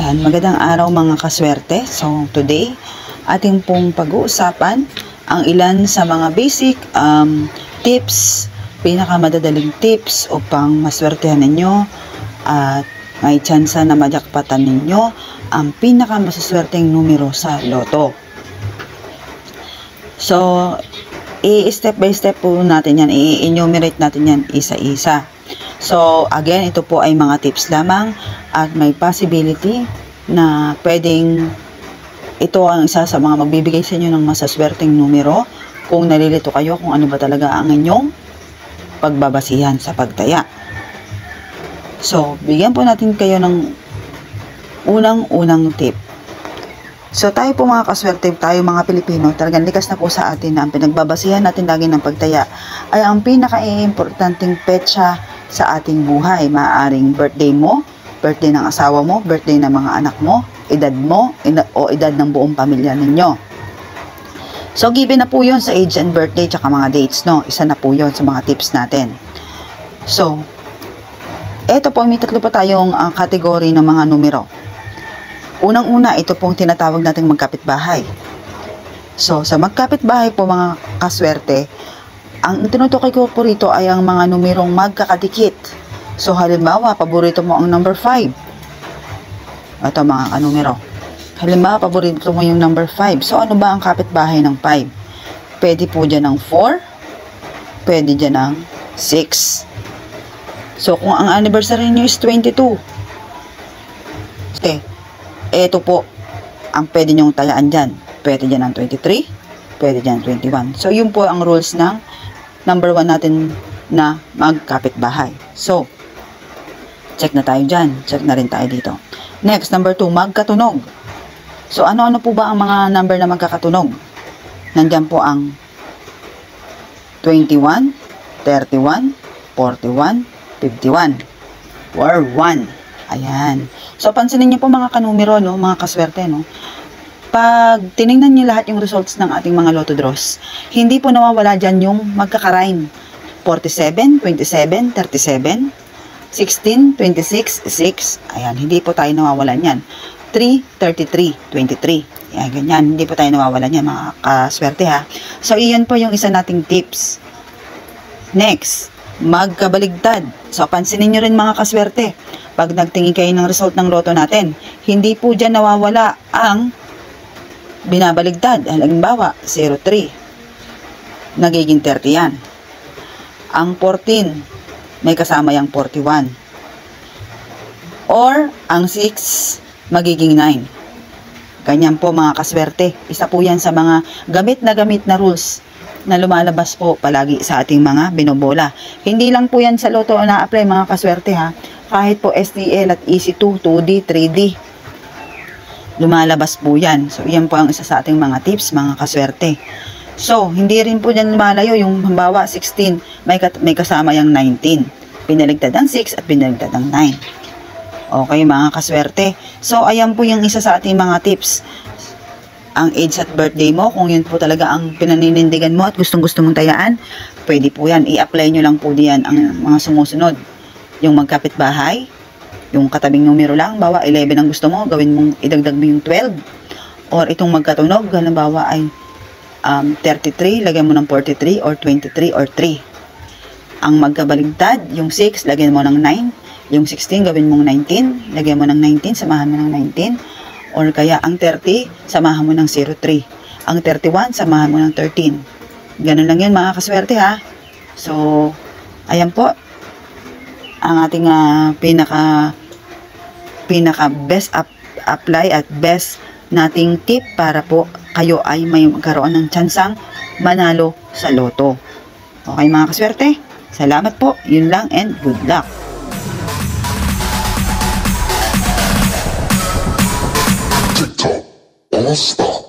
Ayan, magandang araw mga kaswerte. So today, ating pong pag-uusapan ang ilan sa mga basic tips, pinakamadadaling tips upang maswertehan ninyo at may tsansa na majakpatan ninyo ang pinakamasaswerteng numero sa loto. So, i-step by step po natin yan, i-enumerate natin yan isa-isa. So, again, ito po ay mga tips lamang at may possibility na pwedeng ito ang isa sa mga magbibigay sa inyo ng masaswerteng numero kung nalilito kayo kung ano ba talaga ang inyong pagbabasihan sa pagtaya. So, bigyan po natin kayo ng unang-unang tip. So, tayo po mga kaswerte, tayo mga Pilipino, talagang likas na po sa atin na ang pinagbabasihan natin lagi ng pagtaya ay ang pinaka-importanting petsa sa ating buhay. Maaaring birthday mo, birthday ng asawa mo, birthday ng mga anak mo, edad mo, o edad ng buong pamilya ninyo. So, given na po yun sa age and birthday tsaka mga dates, no? Isa na po yun sa mga tips natin. So, eto po, may tatlo pa tayong kategory ng mga numero. Unang-una, ito pong tinatawag nating magkapitbahay. So, sa magkapitbahay po mga kaswerte, ang tinutukoy ko po rito ay ang mga numerong magkakadikit. So, halimbawa, paborito mo ang number 5. Ito mga numero. Halimbawa, paborito mo yung number 5. So, ano ba ang kapitbahay ng 5? Pwede po dyan ng 4. Pwede dyan ng 6. So, kung ang anniversary nyo is 22. Okay. Ito po ang pwede nyong tayaan dyan. Pwede dyan ng 23. Pwede dyan ng 21. So, yun po ang rules ng number 1 natin na magkapitbahay. So, check na tayo dyan. Check na rin tayo dito. Next, number 2, magkatunog. So, ano-ano po ba ang mga number na magkakatunog? Nandyan po ang 21, 31, 41, 51. Or 1. Ayan. So, pansinin niyo po mga kanumero, no? Mga kaswerte, no? Pag tinignan niyo lahat yung results ng ating mga lotto draws, hindi po nawawala dyan yung magkakarime. 47, 27, 37, 16, 26, 6. Ayan, hindi po tayo nawawalan yan. 3, 33, 23. Ayan, ganyan. Hindi po tayo nawawalan yan, mga kaswerte, ha? So, iyan po yung isa nating tips. Next, magkabaligtad. So, pansinin nyo rin mga kaswerte. Pag nagtingin kayo ng result ng loto natin, hindi po dyan nawawala ang binabaligtad. Halimbawa, 03. Nagiging 30 yan. Ang 14, may kasama yung 41. Or, ang 6, magiging 9. Ganyan po mga kaswerte. Isa po yan sa mga gamit na rules na lumalabas po palagi sa ating mga binobola. Hindi lang po yan sa loto na apply mga kaswerte, ha. Kahit po STL at EC2, 2D, 3D. Lumalabas po yan. So, yan po ang isa sa ating mga tips, mga kaswerte. So, hindi rin po dyan lumalayo yung halimbawa 16, may kasama yung 19. Pinaligtad ang 6 at pinaligtad ang 9. Okay, mga kaswerte. So, ayan po yung isa sa ating mga tips. Ang age at birthday mo, kung yun po talaga ang pinaninindigan mo at gustong-gusto mong tayaan, pwede po yan. I-apply nyo lang po diyan ang mga sumusunod. Yung magkapitbahay, yung katabing numero lang, bawa 11 ang gusto mo, gawin mong idagdag mo yung 12. Or itong magkatunog, halimbawa ay 33, lagyan mo ng 43 or 23 or 3. Ang magkabaligtad, yung 6, lagyan mo ng 9. Yung 16, gawin mong 19, lagyan mo ng 19, samahan mo ng 19. Or kaya ang 30, samahan mo ng 03. Ang 31, samahan mo ng 13. Ganun lang yun mga kaswerte, ha. So, ayan po ang ating pinaka best apply at best nating tip para po kayo ay may magkaroon ng tsansang manalo sa loto. Okay mga kaswerte, salamat po. Yun lang and good luck. TikTok, all stop.